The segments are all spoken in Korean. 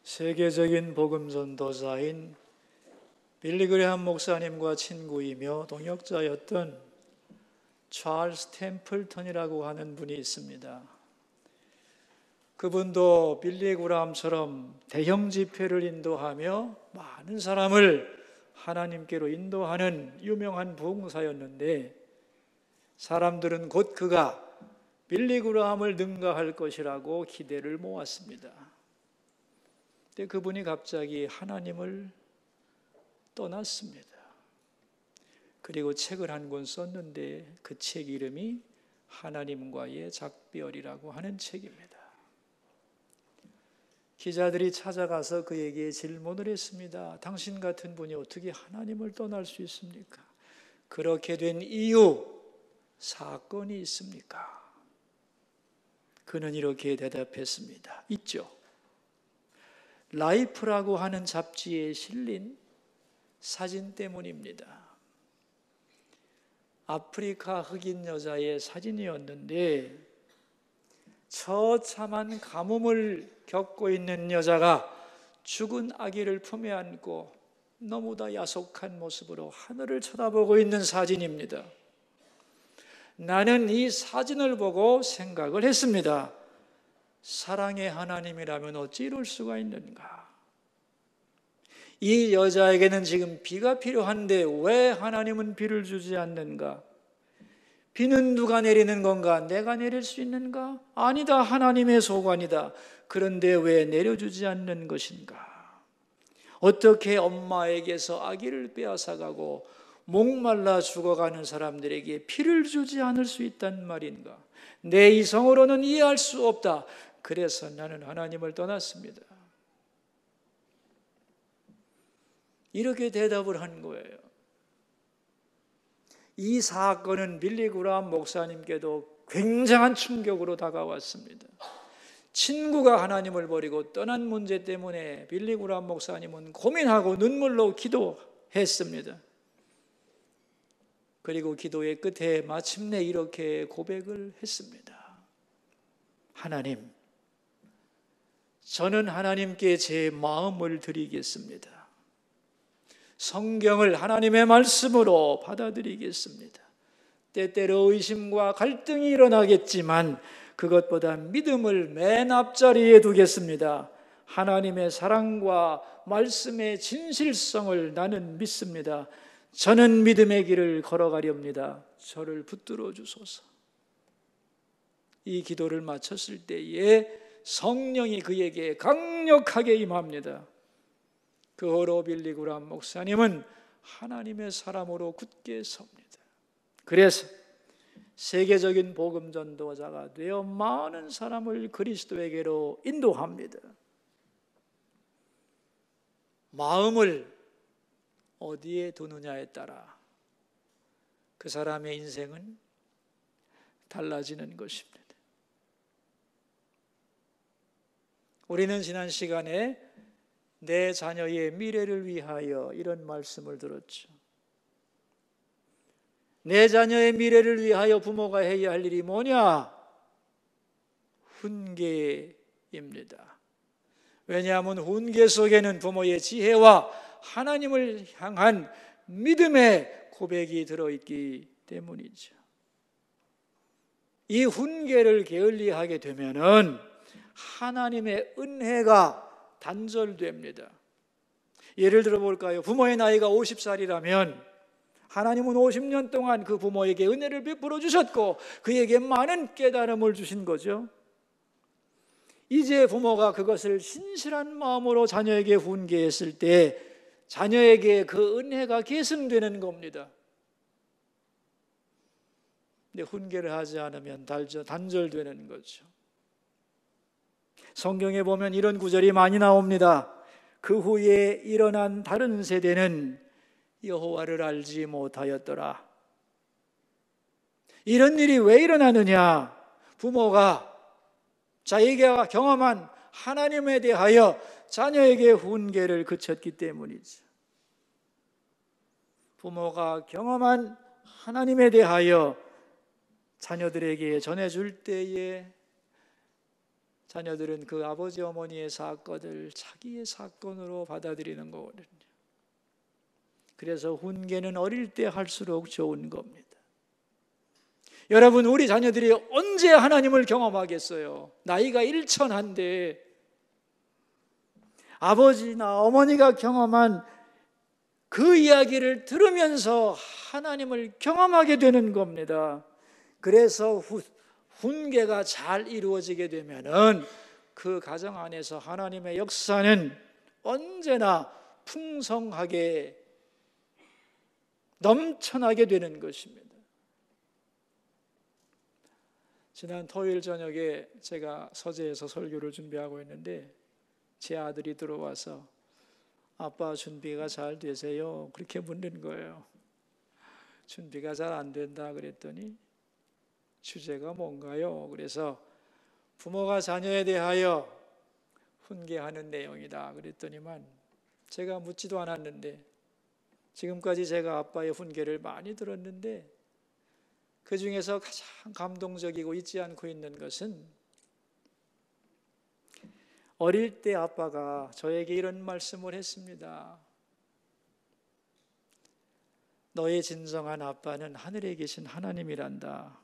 세계적인 복음 전도자인 빌리 그레함 목사님과 친구이며 동역자였던 찰스 템플턴이라고 하는 분이 있습니다. 그분도 빌리 그레함처럼 대형 집회를 인도하며 많은 사람을 하나님께로 인도하는 유명한 부흥사였는데, 사람들은 곧 그가 빌리 그레함을 능가할 것이라고 기대를 모았습니다. 근데 그분이 갑자기 하나님을 떠났습니다. 그리고 책을 한 권 썼는데 그 책 이름이 하나님과의 작별이라고 하는 책입니다. 기자들이 찾아가서 그에게 질문을 했습니다. 당신 같은 분이 어떻게 하나님을 떠날 수 있습니까? 그렇게 된 이유, 사건이 있습니까? 그는 이렇게 대답했습니다. 있죠. 라이프라고 하는 잡지에 실린 사진 때문입니다. 아프리카 흑인 여자의 사진이었는데, 처참한 가뭄을 겪고 있는 여자가 죽은 아기를 품에 안고 너무나 야속한 모습으로 하늘을 쳐다보고 있는 사진입니다. 나는 이 사진을 보고 생각을 했습니다. 사랑의 하나님이라면 어찌 이럴 수가 있는가? 이 여자에게는 지금 비가 필요한데 왜 하나님은 비를 주지 않는가? 비는 누가 내리는 건가? 내가 내릴 수 있는가? 아니다, 하나님의 소관이다. 그런데 왜 내려주지 않는 것인가? 어떻게 엄마에게서 아기를 빼앗아가고 목말라 죽어가는 사람들에게 피를 주지 않을 수 있단 말인가? 내 이성으로는 이해할 수 없다. 그래서 나는 하나님을 떠났습니다. 이렇게 대답을 한 거예요. 이 사건은 빌리 그레함 목사님께도 굉장한 충격으로 다가왔습니다. 친구가 하나님을 버리고 떠난 문제 때문에 빌리 그레함 목사님은 고민하고 눈물로 기도했습니다. 그리고 기도의 끝에 마침내 이렇게 고백을 했습니다. 하나님, 저는 하나님께 제 마음을 드리겠습니다. 성경을 하나님의 말씀으로 받아들이겠습니다. 때때로 의심과 갈등이 일어나겠지만 그것보다 믿음을 맨 앞자리에 두겠습니다. 하나님의 사랑과 말씀의 진실성을 나는 믿습니다. 저는 믿음의 길을 걸어가렵니다. 저를 붙들어 주소서. 이 기도를 마쳤을 때에 성령이 그에게 강력하게 임합니다. 그 후로 빌리 그레함 목사님은 하나님의 사람으로 굳게 섭니다. 그래서 세계적인 복음 전도자가 되어 많은 사람을 그리스도에게로 인도합니다. 마음을 어디에 두느냐에 따라 그 사람의 인생은 달라지는 것입니다. 우리는 지난 시간에 내 자녀의 미래를 위하여 이런 말씀을 들었죠. 내 자녀의 미래를 위하여 부모가 해야 할 일이 뭐냐? 훈계입니다. 왜냐하면 훈계 속에는 부모의 지혜와 하나님을 향한 믿음의 고백이 들어있기 때문이죠. 이 훈계를 게을리하게 되면은 하나님의 은혜가 단절됩니다. 예를 들어 볼까요? 부모의 나이가 50살이라면 하나님은 50년 동안 그 부모에게 은혜를 베풀어 주셨고 그에게 많은 깨달음을 주신 거죠. 이제 부모가 그것을 신실한 마음으로 자녀에게 훈계했을 때 자녀에게 그 은혜가 계승되는 겁니다. 근데 훈계를 하지 않으면 단절되는 거죠. 성경에 보면 이런 구절이 많이 나옵니다. 그 후에 일어난 다른 세대는 여호와를 알지 못하였더라. 이런 일이 왜 일어나느냐? 부모가 자기가 경험한 하나님에 대하여 자녀에게 훈계를 그쳤기 때문이죠. 부모가 경험한 하나님에 대하여 자녀들에게 전해줄 때에 자녀들은 그 아버지 어머니의 사건을 자기의 사건으로 받아들이는 거거든요. 그래서 훈계는 어릴 때 할수록 좋은 겁니다. 여러분, 우리 자녀들이 언제 하나님을 경험하겠어요? 나이가 일천한데 아버지나 어머니가 경험한 그 이야기를 들으면서 하나님을 경험하게 되는 겁니다. 그래서 훈계가 잘 이루어지게 되면은 그 가정 안에서 하나님의 역사는 언제나 풍성하게 넘쳐나게 되는 것입니다. 지난 토요일 저녁에 제가 서재에서 설교를 준비하고 있는데 제 아들이 들어와서 아빠 준비가 잘 되세요? 그렇게 묻는 거예요. 준비가 잘 안 된다 그랬더니 주제가 뭔가요? 그래서 부모가 자녀에 대하여 훈계하는 내용이다 그랬더니만 제가 묻지도 않았는데 지금까지 제가 아빠의 훈계를 많이 들었는데 그 중에서 가장 감동적이고 잊지 않고 있는 것은 어릴 때 아빠가 저에게 이런 말씀을 했습니다. 너의 진정한 아빠는 하늘에 계신 하나님이란다.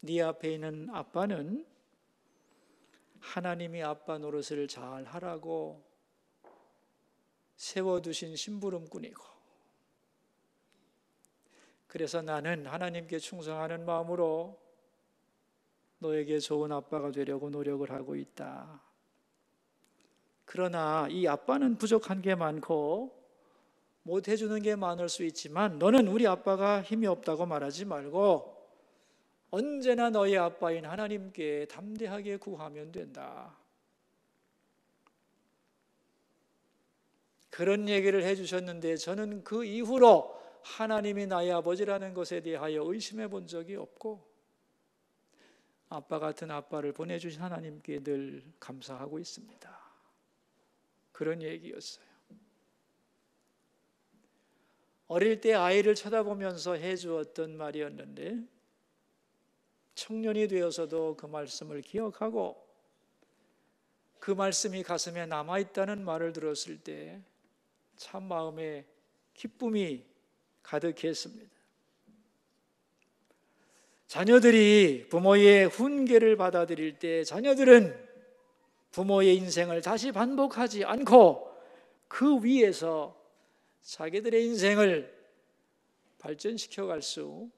네 앞에 있는 아빠는 하나님이 아빠 노릇을 잘 하라고 세워두신 심부름꾼이고, 그래서 나는 하나님께 충성하는 마음으로 너에게 좋은 아빠가 되려고 노력을 하고 있다. 그러나 이 아빠는 부족한 게 많고 못 해주는 게 많을 수 있지만 너는 우리 아빠가 힘이 없다고 말하지 말고 언제나 너희 아빠인 하나님께 담대하게 구하면 된다. 그런 얘기를 해주셨는데 저는 그 이후로 하나님이 나의 아버지라는 것에 대하여 의심해 본 적이 없고 아빠 같은 아빠를 보내주신 하나님께 늘 감사하고 있습니다. 그런 얘기였어요. 어릴 때 아이를 쳐다보면서 해주었던 말이었는데 청년이 되어서도 그 말씀을 기억하고 그 말씀이 가슴에 남아있다는 말을 들었을 때 참 마음에 기쁨이 가득했습니다. 자녀들이 부모의 훈계를 받아들일 때 자녀들은 부모의 인생을 다시 반복하지 않고 그 위에서 자기들의 인생을 발전시켜 갈 수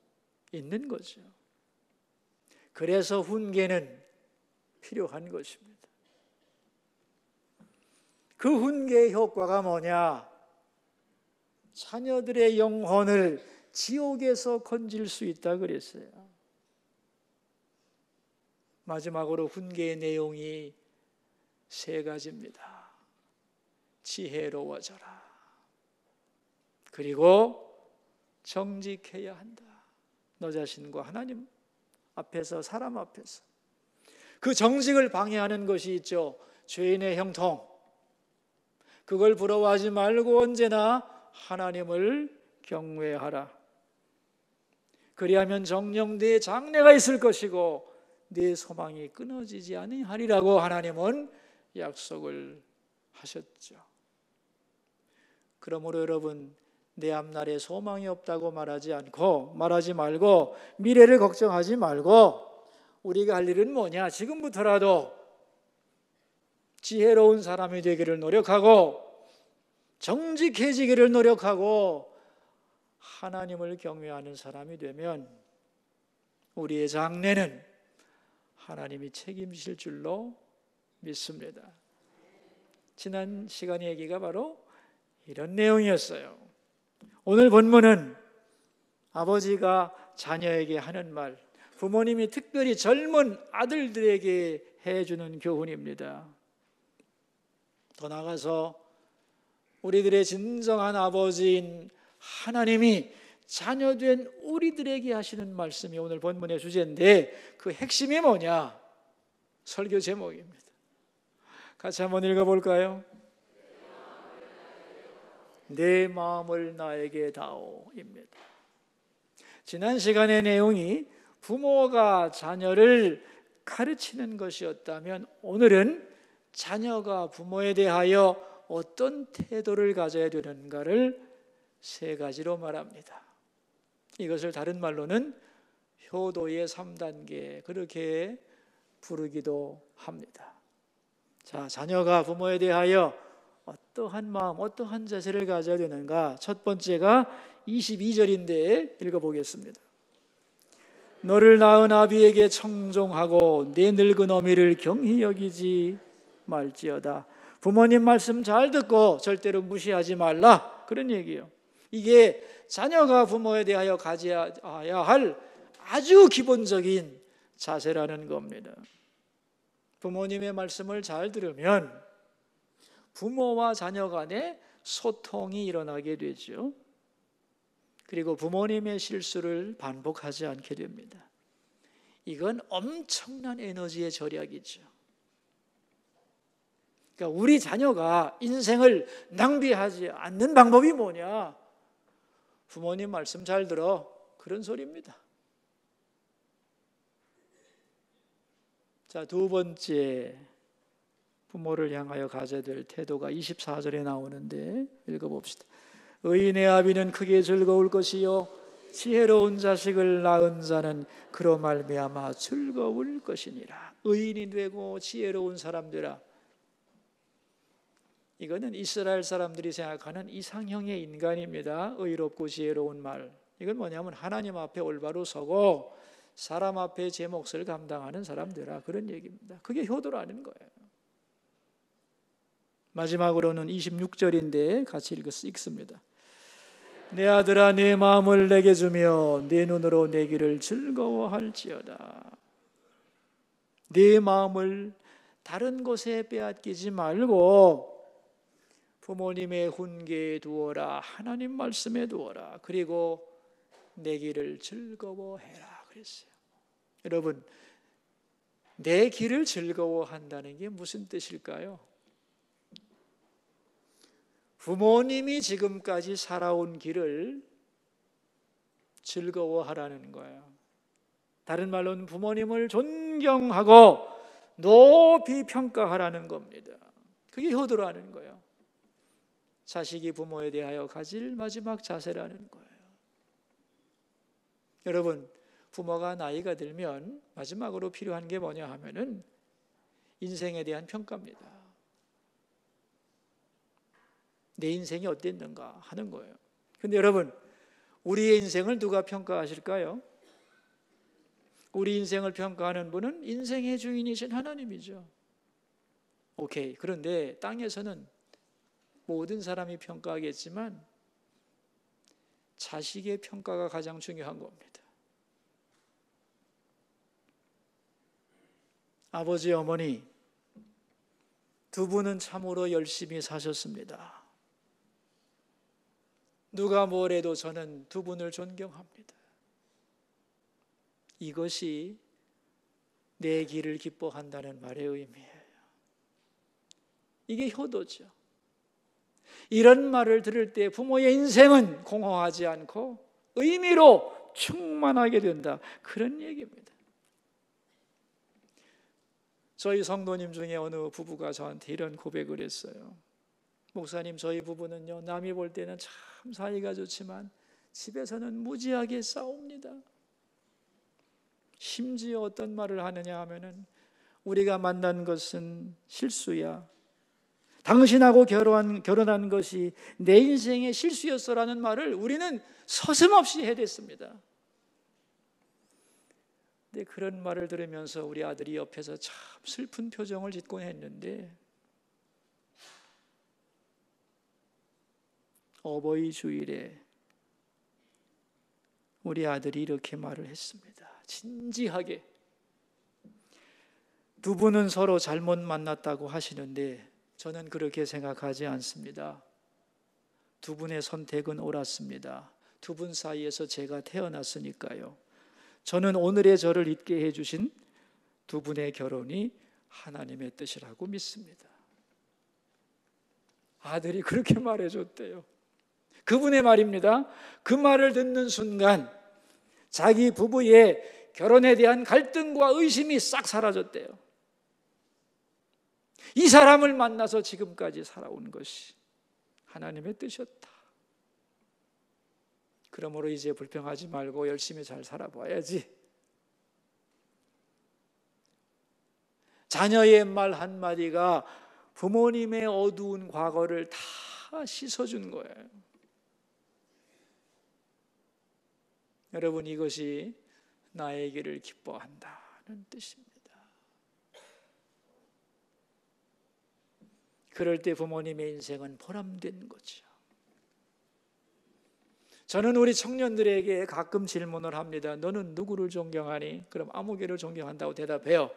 있는 거죠. 그래서 훈계는 필요한 것입니다. 그 훈계의 효과가 뭐냐? 자녀들의 영혼을 지옥에서 건질 수 있다 그랬어요. 마지막으로 훈계의 내용이 3가지입니다. 지혜로워져라. 그리고 정직해야 한다. 너 자신과 하나님 앞에서, 사람 앞에서. 그 정직을 방해하는 것이 있죠. 죄인의 형통. 그걸 부러워하지 말고 언제나 하나님을 경외하라. 그리하면 정령대에 장래가 있을 것이고 네 소망이 끊어지지 아니하리라고 하나님은 약속을 하셨죠. 그러므로 여러분, 내 앞날에 소망이 없다고 말하지 말고 미래를 걱정하지 말고 우리가 할 일은 뭐냐? 지금부터라도 지혜로운 사람이 되기를 노력하고 정직해지기를 노력하고 하나님을 경외하는 사람이 되면 우리의 장래는 하나님이 책임지실 줄로 믿습니다. 지난 시간의 얘기가 바로 이런 내용이었어요. 오늘 본문은 아버지가 자녀에게 하는 말, 부모님이 특별히 젊은 아들들에게 해주는 교훈입니다. 더 나아가서 우리들의 진정한 아버지인 하나님이 자녀된 우리들에게 하시는 말씀이 오늘 본문의 주제인데 그 핵심이 뭐냐? 설교 제목입니다. 같이 한번 읽어볼까요? 내 마음을 나에게 다오입니다. 지난 시간의 내용이 부모가 자녀를 가르치는 것이었다면 오늘은 자녀가 부모에 대하여 어떤 태도를 가져야 되는가를 세 가지로 말합니다. 이것을 다른 말로는 효도의 3단계 그렇게 부르기도 합니다. 자, 자녀가 부모에 대하여 어떠한 마음, 어떠한 자세를 가져야 되는가? 첫 번째가 22절인데 읽어보겠습니다. 너를 낳은 아비에게 청종하고 내 늙은 어미를 경히 여기지 말지어다. 부모님 말씀 잘 듣고 절대로 무시하지 말라. 그런 얘기예요. 이게 자녀가 부모에 대하여 가져야 할 아주 기본적인 자세라는 겁니다. 부모님의 말씀을 잘 들으면 부모와 자녀 간에 소통이 일어나게 되죠. 그리고 부모님의 실수를 반복하지 않게 됩니다. 이건 엄청난 에너지의 절약이죠. 그러니까 우리 자녀가 인생을 낭비하지 않는 방법이 뭐냐? 부모님 말씀 잘 들어. 그런 소리입니다. 자, 두 번째 부모를 향하여 가져야 될 태도가 24절에 나오는데 읽어봅시다. 의인의 아비는 크게 즐거울 것이요 지혜로운 자식을 낳은 자는 그로 말미암아 즐거울 것이니라. 의인이 되고 지혜로운 사람들아, 이거는 이스라엘 사람들이 생각하는 이상형의 인간입니다. 의롭고 지혜로운 말, 이건 뭐냐면 하나님 앞에 올바로 서고 사람 앞에 제 몫을 감당하는 사람들아, 그런 얘기입니다. 그게 효도라는 거예요. 마지막으로는 26절인데 같이 읽습니다. 내 아들아 내 마음을 내게 주며 내 눈으로 내 길을 즐거워할지어다. 내 마음을 다른 곳에 빼앗기지 말고 부모님의 훈계에 두어라. 하나님 말씀에 두어라. 그리고 내 길을 즐거워해라 그랬어요. 여러분, 내 길을 즐거워한다는 게 무슨 뜻일까요? 부모님이 지금까지 살아온 길을 즐거워하라는 거예요. 다른 말로는 부모님을 존경하고 높이 평가하라는 겁니다. 그게 효도라는 거예요. 자식이 부모에 대하여 가질 마지막 자세라는 거예요. 여러분, 부모가 나이가 들면 마지막으로 필요한 게 뭐냐 하면은 인생에 대한 평가입니다. 내 인생이 어땠는가 하는 거예요. 근데 여러분, 우리의 인생을 누가 평가하실까요? 우리 인생을 평가하는 분은 인생의 주인이신 하나님이죠. 오케이. 그런데 땅에서는 모든 사람이 평가하겠지만 자식의 평가가 가장 중요한 겁니다. 아버지, 어머니 두 분은 참으로 열심히 사셨습니다. 누가 뭐래도 저는 두 분을 존경합니다. 이것이 내 길을 기뻐한다는 말의 의미예요. 이게 효도죠. 이런 말을 들을 때 부모의 인생은 공허하지 않고 의미로 충만하게 된다, 그런 얘기입니다. 저희 성도님 중에 어느 부부가 저한테 이런 고백을 했어요. 목사님, 저희 부부는요, 남이 볼 때는 참 사이가 좋지만 집에서는 무지하게 싸웁니다. 심지어 어떤 말을 하느냐 하면은 우리가 만난 것은 실수야. 당신하고 결혼한 것이 내 인생의 실수였어라는 말을 우리는 서슴없이 해댔습니다. 근데 그런 말을 들으면서 우리 아들이 옆에서 참 슬픈 표정을 짓곤 했는데, 어버이 주일에 우리 아들이 이렇게 말을 했습니다. 진지하게. 두 분은 서로 잘못 만났다고 하시는데 저는 그렇게 생각하지 않습니다. 두 분의 선택은 옳았습니다. 두 분 사이에서 제가 태어났으니까요. 저는 오늘의 저를 있게 해주신 두 분의 결혼이 하나님의 뜻이라고 믿습니다. 아들이 그렇게 말해줬대요. 그분의 말입니다. 그 말을 듣는 순간 자기 부부의 결혼에 대한 갈등과 의심이 싹 사라졌대요. 이 사람을 만나서 지금까지 살아온 것이 하나님의 뜻이었다. 그러므로 이제 불평하지 말고 열심히 잘 살아봐야지. 자녀의 말 한마디가 부모님의 어두운 과거를 다 씻어준 거예요. 여러분, 이것이 나의 길을 기뻐한다는 뜻입니다. 그럴 때 부모님의 인생은 보람된 거죠. 저는 우리 청년들에게 가끔 질문을 합니다. 너는 누구를 존경하니? 그럼 아무개를 존경한다고 대답해요.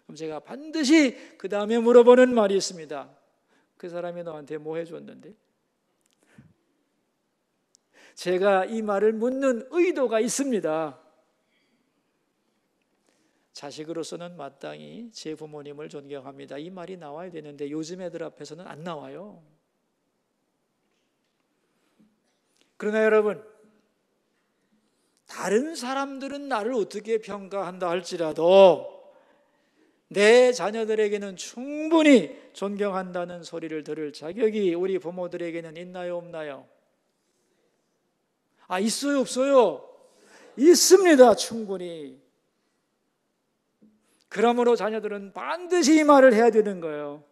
그럼 제가 반드시 그 다음에 물어보는 말이 있습니다. 그 사람이 너한테 뭐 해줬는데? 제가 이 말을 묻는 의도가 있습니다. 자식으로서는 마땅히 제 부모님을 존경합니다. 이 말이 나와야 되는데 요즘 애들 앞에서는 안 나와요. 그러나 여러분, 다른 사람들은 나를 어떻게 평가한다 할지라도 내 자녀들에게는 충분히 존경한다는 소리를 들을 자격이 우리 부모들에게는 있나요, 없나요? 있어요, 없어요? 있습니다, 충분히. 그러므로 자녀들은 반드시 이 말을 해야 되는 거예요.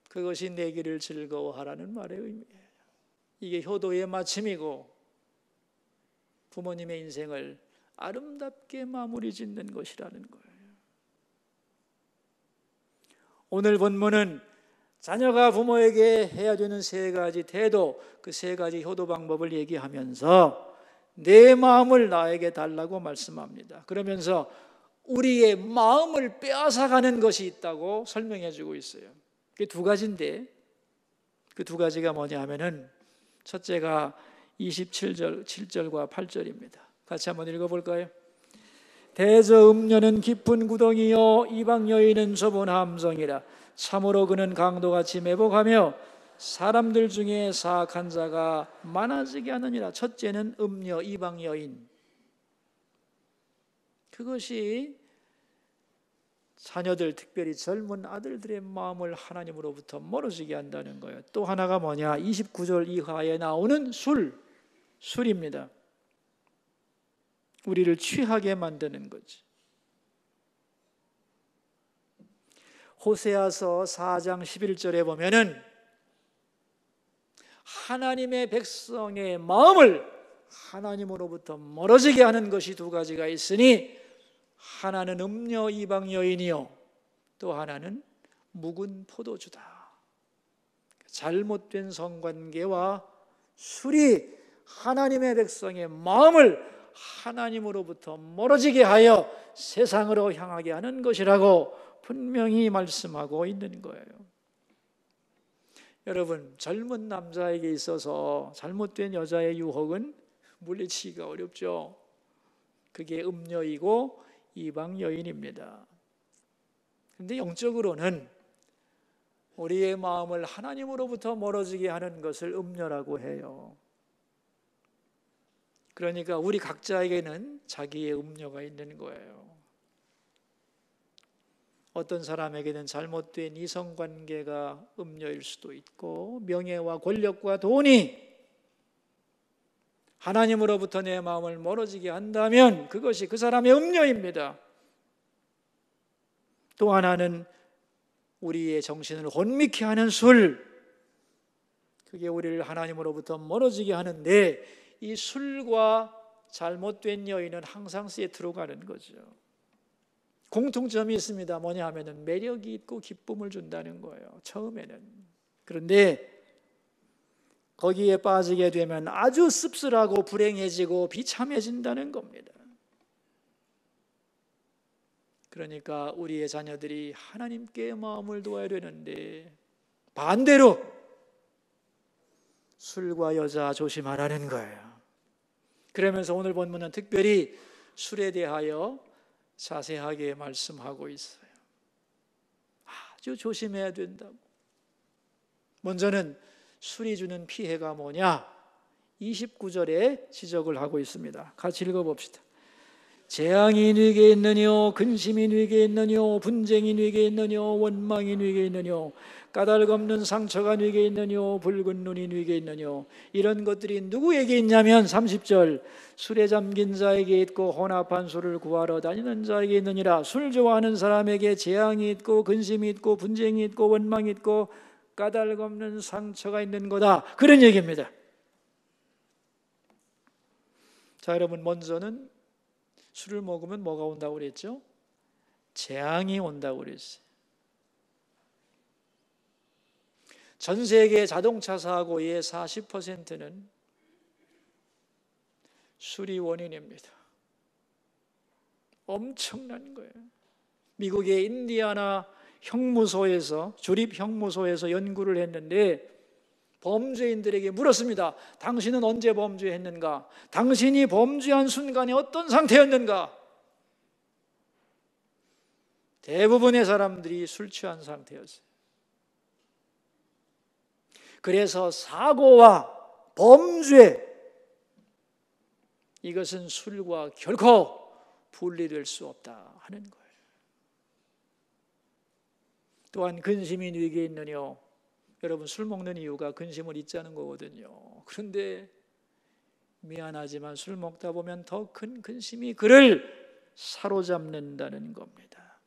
그것이 내 길을 즐거워하라는 말의 의미예요. 이게 효도의 마침이고 부모님의 인생을 아름답게 마무리 짓는 것이라는 거예요. 오늘 본문은 자녀가 부모에게 해야 되는 세 가지 태도, 그 세 가지 효도 방법을 얘기하면서 내 마음을 나에게 달라고 말씀합니다. 그러면서 우리의 마음을 빼앗아가는 것이 있다고 설명해 주고 있어요. 그게 두 가지인데 그 두 가지가 뭐냐 하면은 첫째가 27절과 8절입니다. 같이 한번 읽어볼까요? 대저 음녀는 깊은 구덩이요 이방 여인은 좁은 함성이라. 참으로 그는 강도같이 매복하며 사람들 중에 사악한 자가 많아지게 하느니라. 첫째는 음녀 이방 여인. 그것이 자녀들, 특별히 젊은 아들들의 마음을 하나님으로부터 멀어지게 한다는 거예요. 또 하나가 뭐냐? 29절 이하에 나오는 술입니다. 우리를 취하게 만드는 거지. 호세아서 4장 11절에 보면은 하나님의 백성의 마음을 하나님으로부터 멀어지게 하는 것이 두 가지가 있으니 하나는 음녀 이방 여인이요 또 하나는 묵은 포도주다. 잘못된 성관계와 술이 하나님의 백성의 마음을 하나님으로부터 멀어지게 하여 세상으로 향하게 하는 것이라고 분명히 말씀하고 있는 거예요. 여러분, 젊은 남자에게 있어서 잘못된 여자의 유혹은 물리치기가 어렵죠. 그게 음녀이고 이방 여인입니다. 그런데 영적으로는 우리의 마음을 하나님으로부터 멀어지게 하는 것을 음녀라고 해요. 그러니까 우리 각자에게는 자기의 음녀가 있는 거예요. 어떤 사람에게는 잘못된 이성관계가 음녀일 수도 있고 명예와 권력과 돈이 하나님으로부터 내 마음을 멀어지게 한다면 그것이 그 사람의 음녀입니다. 또 하나는 우리의 정신을 혼미케 하는 술, 그게 우리를 하나님으로부터 멀어지게 하는데 이 술과 잘못된 여인은 항상 세트로 가는 거죠. 공통점이 있습니다. 뭐냐 하면은 매력이 있고 기쁨을 준다는 거예요, 처음에는. 그런데 거기에 빠지게 되면 아주 씁쓸하고 불행해지고 비참해진다는 겁니다. 그러니까 우리의 자녀들이 하나님께 마음을 두어야 되는데 반대로 술과 여자 조심하라는 거예요. 그러면서 오늘 본문은 특별히 술에 대하여 자세하게 말씀하고 있어요. 아주 조심해야 된다고. 먼저는 술이 주는 피해가 뭐냐? 29절에 지적을 하고 있습니다. 같이 읽어봅시다. 재앙이 네게 있느뇨, 근심이 네게 있느뇨, 분쟁이 네게 있느뇨, 원망이 네게 있느뇨, 까닭 없는 상처가 네게 있느뇨, 붉은 눈이 네게 있느뇨. 이런 것들이 누구에게 있냐면 30절, 술에 잠긴 자에게 있고 혼합한 술을 구하러 다니는 자에게 있느니라. 술 좋아하는 사람에게 재앙이 있고 근심이 있고 분쟁이 있고 원망이 있고 까닭 없는 상처가 있는 거다, 그런 얘기입니다. 자, 여러분, 먼저는 술을 먹으면 뭐가 온다고 그랬죠? 재앙이 온다고 그랬어요. 전 세계 자동차 사고의 40%는 술이 원인입니다. 엄청난 거예요. 미국의 인디아나 형무소에서, 주립 형무소에서 연구를 했는데 범죄인들에게 물었습니다. 당신은 언제 범죄했는가? 당신이 범죄한 순간에 어떤 상태였는가? 대부분의 사람들이 술 취한 상태였어요. 그래서 사고와 범죄, 이것은 술과 결코 분리될 수 없다 하는 거예요. 또한 근심이 네게 있느뇨. 여러분, 술 먹는 이유가 근심을 잊자는 거거든요. 그런데 미안하지만 술 먹다 보면 더 큰 근심이 그를 사로잡는다는 겁니다.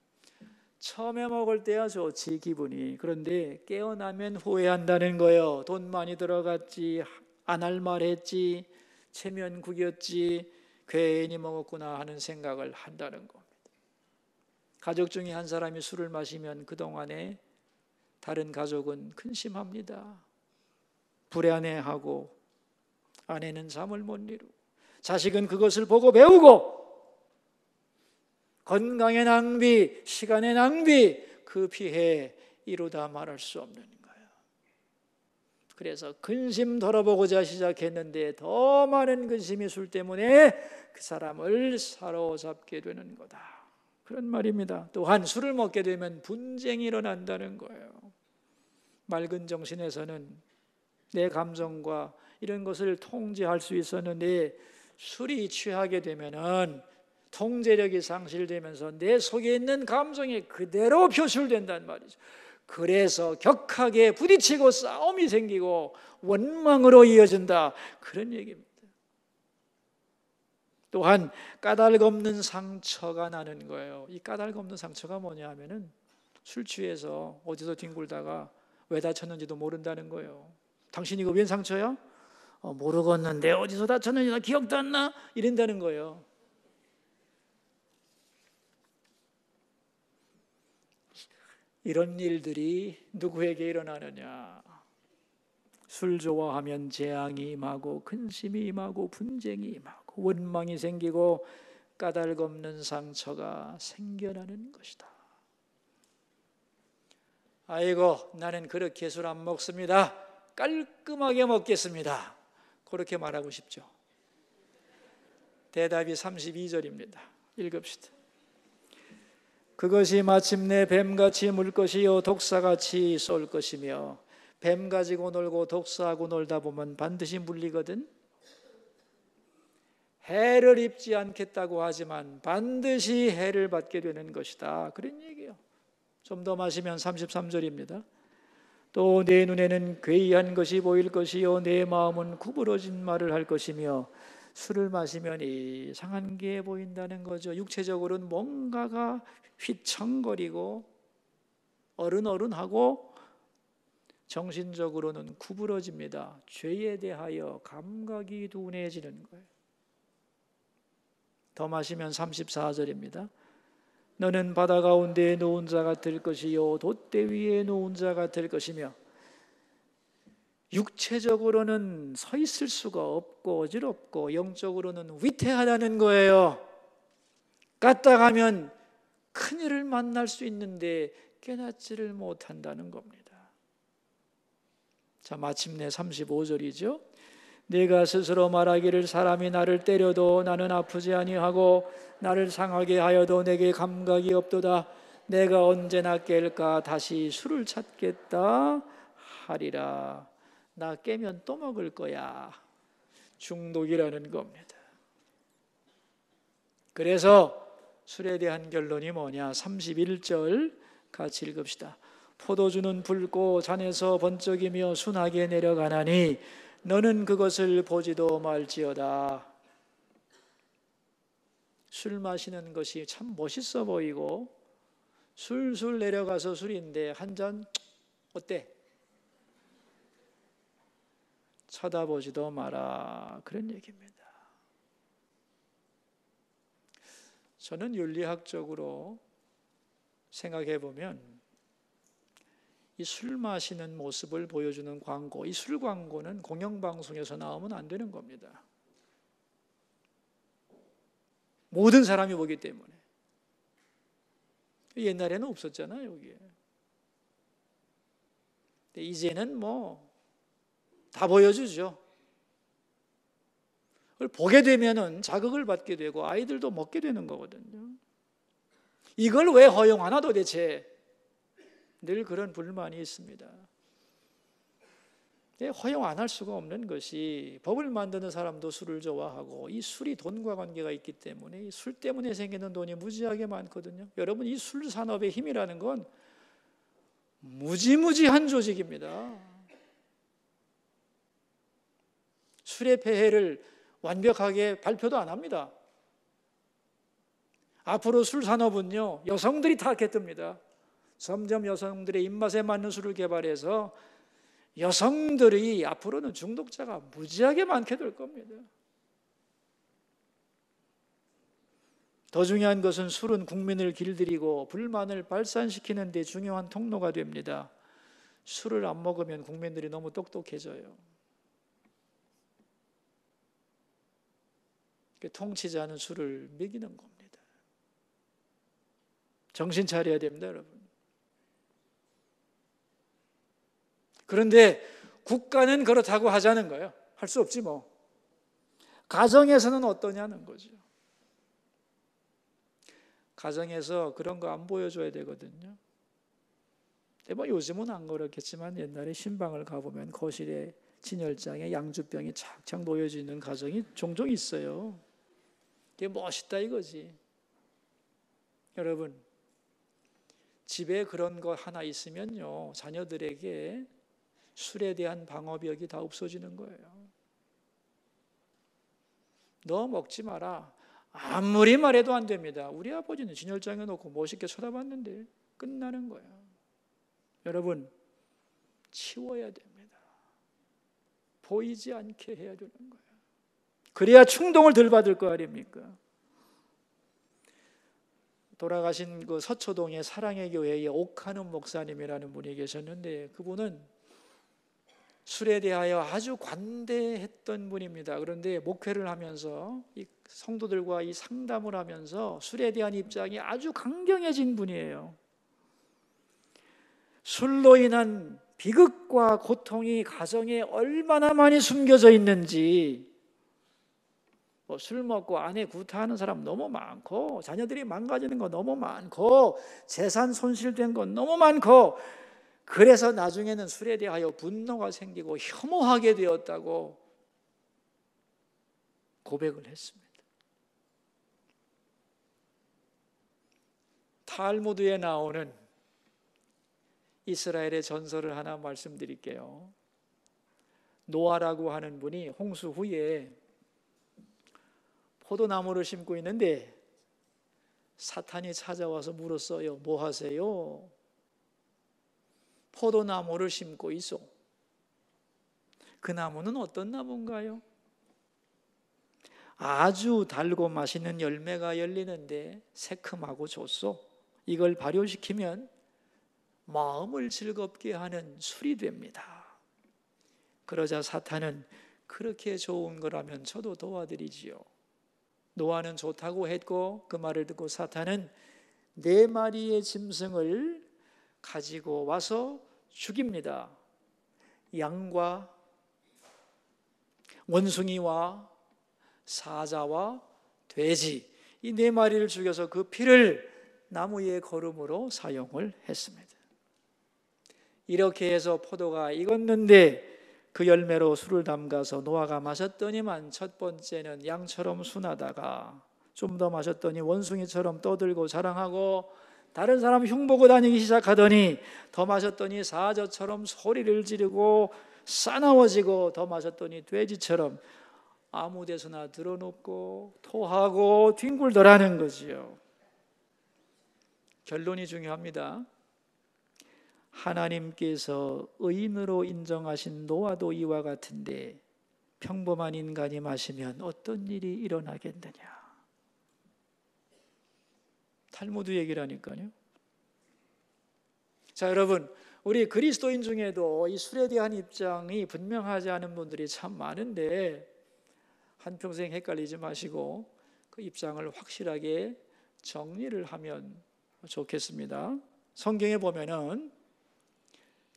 처음에 먹을 때야 좋지, 기분이. 그런데 깨어나면 후회한다는 거예요. 돈 많이 들어갔지, 안 할 말 했지, 체면 구겼지, 괜히 먹었구나 하는 생각을 한다는 겁니다. 가족 중에 한 사람이 술을 마시면 그동안에 다른 가족은 근심합니다. 불안해하고, 아내는 잠을 못 이루고, 자식은 그것을 보고 배우고, 건강의 낭비, 시간의 낭비, 그 피해 이루다 말할 수 없는 거예요. 그래서 근심 덜어보고자 시작했는데 더 많은 근심이 술 때문에 그 사람을 사로잡게 되는 거다, 그런 말입니다. 또한 술을 먹게 되면 분쟁이 일어난다는 거예요. 맑은 정신에서는 내 감정과 이런 것을 통제할 수 있었는데 술이 취하게 되면은 통제력이 상실되면서 내 속에 있는 감정이 그대로 표출된단 말이죠. 그래서 격하게 부딪히고 싸움이 생기고 원망으로 이어진다, 그런 얘기입니다. 또한 까닭 없는 상처가 나는 거예요. 이 까닭 없는 상처가 뭐냐 하면은 술 취해서 어디서 뒹굴다가 왜 다쳤는지도 모른다는 거예요. 당신 이거 웬 상처야? 모르겠는데 어디서 다쳤는지 나 기억도 안 나? 이런다는 거예요. 이런 일들이 누구에게 일어나느냐? 술 좋아하면 재앙이 임하고 근심이 임하고 분쟁이 임하고 원망이 생기고 까닭 없는 상처가 생겨나는 것이다. 아이고, 나는 그렇게 술 안 먹습니다. 깔끔하게 먹겠습니다. 그렇게 말하고 싶죠. 대답이 32절입니다. 읽읍시다. 그것이 마침내 뱀같이 물 것이요 독사같이 쏠 것이며, 뱀 가지고 놀고 독사하고 놀다 보면 반드시 물리거든. 해를 입지 않겠다고 하지만 반드시 해를 받게 되는 것이다, 그런 얘기예요. 좀 더 마시면 33절입니다. 또 내 눈에는 괴이한 것이 보일 것이요 내 마음은 구부러진 말을 할 것이며. 술을 마시면 이상한 게 보인다는 거죠. 육체적으로는 뭔가가 휘청거리고 어른어른하고 정신적으로는 구부러집니다. 죄에 대하여 감각이 둔해지는 거예요. 더 마시면 34절입니다. 너는 바다 가운데에 놓은 자가 될 것이요 돛대 위에 놓은 자가 될 것이며. 육체적으로는 서 있을 수가 없고 어지럽고 영적으로는 위태하다는 거예요. 까딱하면 큰일을 만날 수 있는데 깨닫지를 못한다는 겁니다. 자, 마침내 35절이죠. 내가 스스로 말하기를 사람이 나를 때려도 나는 아프지 아니하고 나를 상하게 하여도 내게 감각이 없도다. 내가 언제나 깰까 다시 술을 찾겠다 하리라. 나 깨면 또 먹을 거야. 중독이라는 겁니다. 그래서 술에 대한 결론이 뭐냐? 31절 같이 읽읍시다. 포도주는 붉고 잔에서 번쩍이며 순하게 내려가나니 너는 그것을 보지도 말지어다. 술 마시는 것이 참 멋있어 보이고 술술 내려가서 술인데 한 잔 어때? 쳐다보지도 마라. 그런 얘기입니다. 저는 윤리학적으로 생각해 보면 이 술 마시는 모습을 보여주는 광고, 이 술 광고는 공영방송에서 나오면 안 되는 겁니다. 모든 사람이 보기 때문에. 옛날에는 없었잖아요, 여기에. 근데 이제는 뭐 다 보여주죠. 그걸 보게 되면은 자극을 받게 되고 아이들도 먹게 되는 거거든요. 이걸 왜 허용하나 도대체? 늘 그런 불만이 있습니다. 허용 안 할 수가 없는 것이 법을 만드는 사람도 술을 좋아하고 이 술이 돈과 관계가 있기 때문에 이 술 때문에 생기는 돈이 무지하게 많거든요. 여러분, 이 술 산업의 힘이라는 건 무지무지한 조직입니다. 술의 폐해를 완벽하게 발표도 안 합니다. 앞으로 술 산업은요, 여성들이 타겟됩니다. 점점 여성들의 입맛에 맞는 술을 개발해서 여성들이 앞으로는 중독자가 무지하게 많게 될 겁니다. 더 중요한 것은 술은 국민을 길들이고 불만을 발산시키는 데 중요한 통로가 됩니다. 술을 안 먹으면 국민들이 너무 똑똑해져요. 통치자는 술을 먹이는 겁니다. 정신 차려야 됩니다, 여러분. 그런데 국가는 그렇다고 하자는 거예요. 할 수 없지 뭐. 가정에서는 어떠냐는 거죠. 가정에서 그런 거 안 보여줘야 되거든요. 뭐 요즘은 안 그렇겠지만 옛날에 신방을 가보면 거실에 진열장에 양주병이 착착 놓여져 있는 가정이 종종 있어요. 이게 멋있다 이거지. 여러분, 집에 그런 거 하나 있으면요, 자녀들에게 술에 대한 방어벽이 다 없어지는 거예요. 너 먹지 마라. 아무리 말해도 안 됩니다. 우리 아버지는 진열장에 놓고 멋있게 쳐다봤는데 끝나는 거예요. 여러분, 치워야 됩니다. 보이지 않게 해야 되는 거예요. 그래야 충동을 덜 받을 거 아닙니까? 돌아가신 그 서초동의 사랑의 교회의 옥한음 목사님이라는 분이 계셨는데 그분은 술에 대하여 아주 관대했던 분입니다. 그런데 목회를 하면서 이 성도들과 이 상담을 하면서 술에 대한 입장이 아주 강경해진 분이에요. 술로 인한 비극과 고통이 가정에 얼마나 많이 숨겨져 있는지, 술 먹고 아내 구타하는 사람 너무 많고 자녀들이 망가지는 거 너무 많고 재산 손실된 거 너무 많고, 그래서 나중에는 술에 대하여 분노가 생기고 혐오하게 되었다고 고백을 했습니다. 탈무드에 나오는 이스라엘의 전설을 하나 말씀드릴게요. 노아라고 하는 분이 홍수 후에 포도나무를 심고 있는데 사탄이 찾아와서 물었어요. 뭐 하세요? 포도나무를 심고 있어. 그 나무는 어떤 나무인가요? 아주 달고 맛있는 열매가 열리는데 새콤하고 좋소. 이걸 발효시키면 마음을 즐겁게 하는 술이 됩니다. 그러자 사탄은 그렇게 좋은 거라면 저도 도와드리지요. 노아는 좋다고 했고 그 말을 듣고 사탄은 4마리의 짐승을 가지고 와서 죽입니다. 양과 원숭이와 사자와 돼지, 이 4마리를 죽여서 그 피를 나무의 거름으로 사용을 했습니다. 이렇게 해서 포도가 익었는데 그 열매로 술을 담가서 노아가 마셨더니만 첫 번째는 양처럼 순하다가 좀 더 마셨더니 원숭이처럼 떠들고 자랑하고 다른 사람 흉보고 다니기 시작하더니 더 마셨더니 사자처럼 소리를 지르고 싸나워지고 더 마셨더니 돼지처럼 아무 데서나 드러눕고 토하고 뒹굴더라는 거지요. 결론이 중요합니다. 하나님께서 의인으로 인정하신 노아도 이와 같은데 평범한 인간이 마시면 어떤 일이 일어나겠느냐. 탈무드 얘기라니까요. 자, 여러분, 우리 그리스도인 중에도 이 술에 대한 입장이 분명하지 않은 분들이 참 많은데 한평생 헷갈리지 마시고 그 입장을 확실하게 정리를 하면 좋겠습니다. 성경에 보면은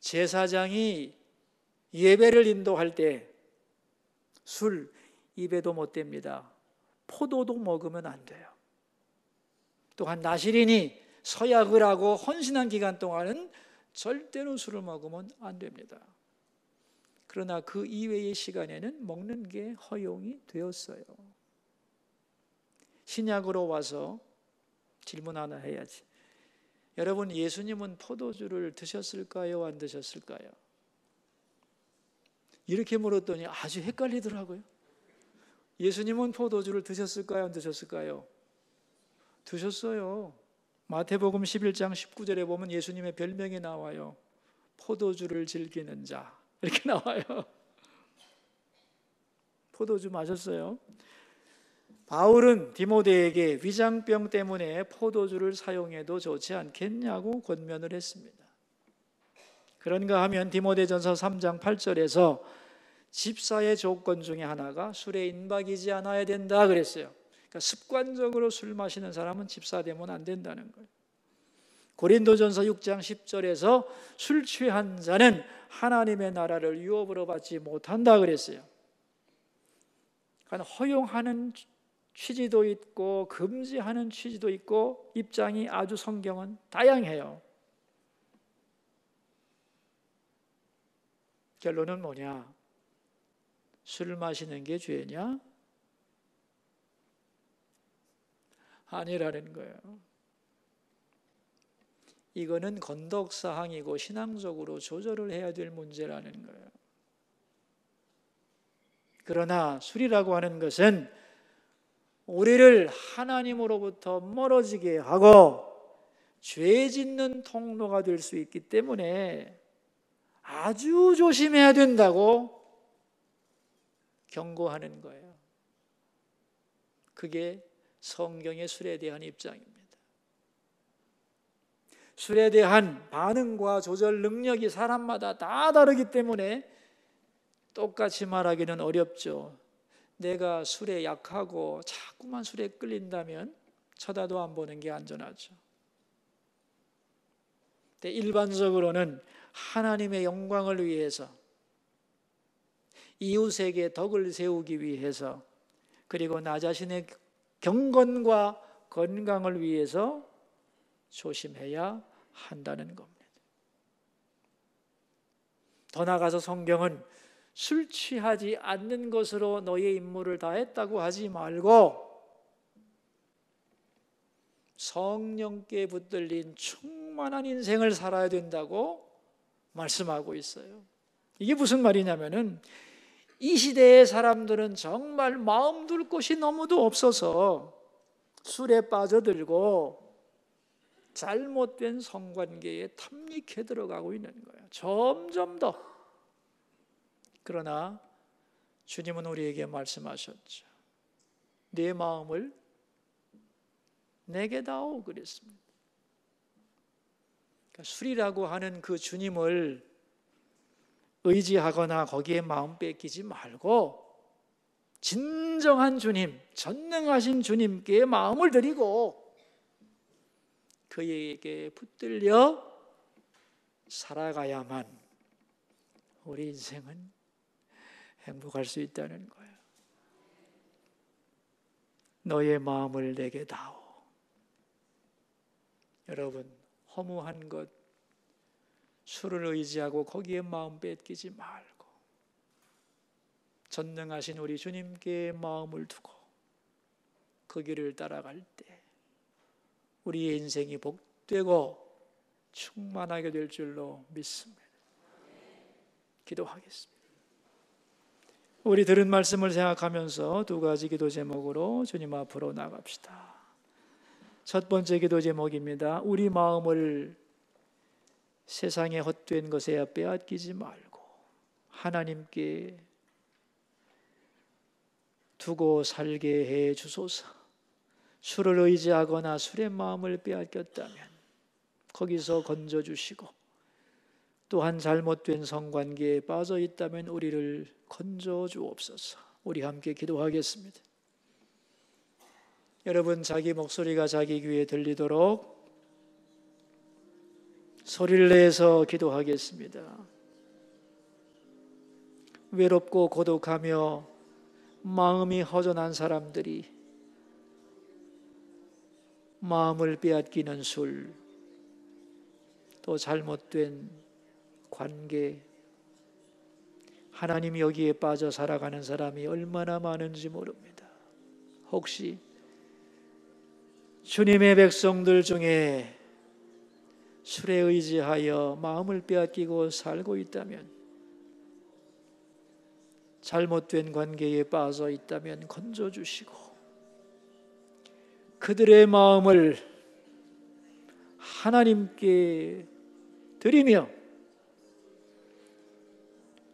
제사장이 예배를 인도할 때 술 입에도 못 댑니다. 포도도 먹으면 안 돼요. 또한 나실인이 서약을 하고 헌신한 기간 동안은 절대로 술을 먹으면 안 됩니다. 그러나 그 이외의 시간에는 먹는 게 허용이 되었어요. 신약으로 와서 질문 하나 해야지. 여러분, 예수님은 포도주를 드셨을까요? 안 드셨을까요? 이렇게 물었더니 아주 헷갈리더라고요. 예수님은 포도주를 드셨을까요? 안 드셨을까요? 드셨어요. 마태복음 11장 19절에 보면 예수님의 별명이 나와요. 포도주를 즐기는 자, 이렇게 나와요. 포도주 마셨어요. 바울은 디모데에게 위장병 때문에 포도주를 사용해도 좋지 않겠냐고 권면을 했습니다. 그런가 하면 디모데전서 3장 8절에서 집사의 조건 중에 하나가 술에 인박이지 않아야 된다 그랬어요. 그러니까 습관적으로 술 마시는 사람은 집사 되면 안 된다는 거예요. 고린도전서 6장 10절에서 술 취한 자는 하나님의 나라를 유업으로 받지 못한다 그랬어요. 그러니까 허용하는 취지도 있고 금지하는 취지도 있고 입장이 아주 성경은 다양해요. 결론은 뭐냐? 술 마시는 게 죄냐? 아니라는 거예요. 이거는 건덕사항이고 신앙적으로 조절을 해야 될 문제라는 거예요. 그러나 술이라고 하는 것은 우리를 하나님으로부터 멀어지게 하고 죄 짓는 통로가 될 수 있기 때문에 아주 조심해야 된다고 경고하는 거예요. 그게 성경의 술에 대한 입장입니다. 술에 대한 반응과 조절 능력이 사람마다 다 다르기 때문에 똑같이 말하기는 어렵죠. 내가 술에 약하고 자꾸만 술에 끌린다면 쳐다도 안 보는 게 안전하죠. 근데 일반적으로는 하나님의 영광을 위해서, 이웃에게 덕을 세우기 위해서, 그리고 나 자신의 경건과 건강을 위해서 조심해야 한다는 겁니다. 더 나아가서 성경은 술 취하지 않는 것으로 너의 임무를 다했다고 하지 말고 성령께 붙들린 충만한 인생을 살아야 된다고 말씀하고 있어요. 이게 무슨 말이냐면은 이 시대의 사람들은 정말 마음 둘 곳이 너무도 없어서 술에 빠져들고 잘못된 성관계에 탐닉해 들어가고 있는 거예요. 점점 더. 그러나 주님은 우리에게 말씀하셨죠. 내 마음을 내게 다오 그랬습니다. 그러니까 술이라고 하는 그 주님을 의지하거나 거기에 마음 뺏기지 말고 진정한 주님, 전능하신 주님께 마음을 드리고 그에게 붙들려 살아가야만 우리 인생은 행복할 수 있다는 거예요. 너의 마음을 내게 다오. 여러분, 허무한 것, 술을 의지하고 거기에 마음 뺏기지 말고 전능하신 우리 주님께 마음을 두고 그 길을 따라갈 때 우리의 인생이 복되고 충만하게 될 줄로 믿습니다. 기도하겠습니다. 우리 들은 말씀을 생각하면서 두 가지 기도 제목으로 주님 앞으로 나갑시다. 첫 번째 기도 제목입니다. 우리 마음을 세상의 헛된 것에 빼앗기지 말고 하나님께 두고 살게 해 주소서. 술을 의지하거나 술의 마음을 빼앗겼다면 거기서 건져주시고, 또한 잘못된 성관계에 빠져 있다면 우리를 건져 주옵소서. 우리 함께 기도하겠습니다. 여러분, 자기 목소리가 자기 귀에 들리도록 소리를 내서 기도하겠습니다. 외롭고 고독하며 마음이 허전한 사람들이 마음을 빼앗기는 술, 또 잘못된 관계, 하나님이 여기에 빠져 살아가는 사람이 얼마나 많은지 모릅니다. 혹시 주님의 백성들 중에 술에 의지하여 마음을 빼앗기고 살고 있다면, 잘못된 관계에 빠져 있다면 건져주시고 그들의 마음을 하나님께 드리며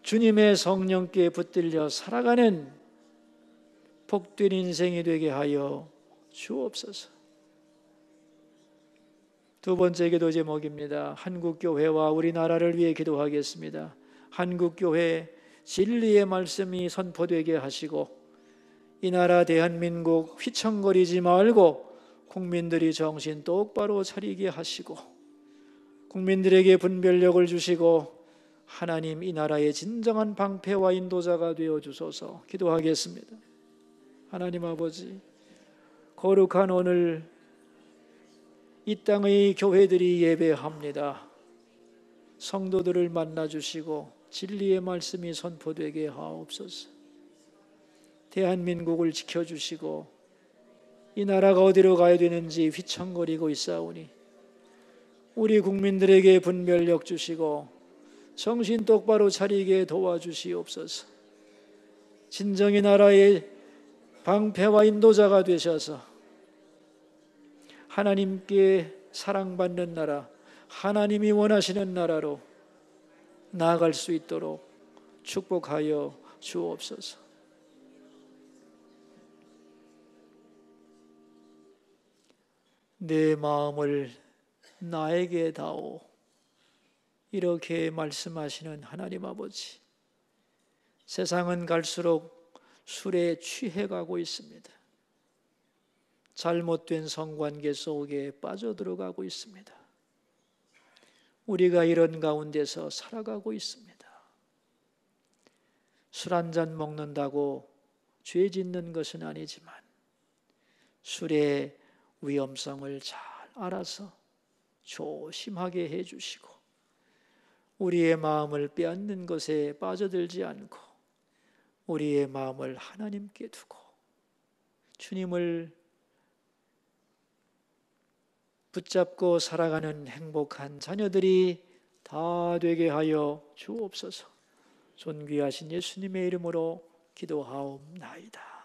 주님의 성령께 붙들려 살아가는 복된 인생이 되게 하여 주옵소서. 두 번째 기도 제목입니다. 한국교회와 우리나라를 위해 기도하겠습니다. 한국교회 진리의 말씀이 선포되게 하시고 이 나라 대한민국 휘청거리지 말고 국민들이 정신 똑바로 차리게 하시고 국민들에게 분별력을 주시고 하나님 이 나라의 진정한 방패와 인도자가 되어 주소서. 기도하겠습니다. 하나님 아버지, 거룩한 오늘 이 땅의 교회들이 예배합니다. 성도들을 만나 주시고 진리의 말씀이 선포되게 하옵소서. 대한민국을 지켜주시고 이 나라가 어디로 가야 되는지 휘청거리고 있사오니 우리 국민들에게 분별력 주시고 정신 똑바로 차리게 도와주시옵소서. 진정의 나라의 방패와 인도자가 되셔서 하나님께 사랑받는 나라, 하나님이 원하시는 나라로 나아갈 수 있도록 축복하여 주옵소서. 내 마음을 나에게 다오, 이렇게 말씀하시는 하나님 아버지, 세상은 갈수록 술에 취해가고 있습니다. 잘못된 성관계 속에 빠져들어가고 있습니다. 우리가 이런 가운데서 살아가고 있습니다. 술 한 잔 먹는다고 죄 짓는 것은 아니지만 술의 위험성을 잘 알아서 조심하게 해주시고 우리의 마음을 빼앗는 것에 빠져들지 않고 우리의 마음을 하나님께 두고 주님을 붙잡고 살아가는 행복한 자녀들이 다 되게 하여 주옵소서. 존귀하신 예수님의 이름으로 기도하옵나이다.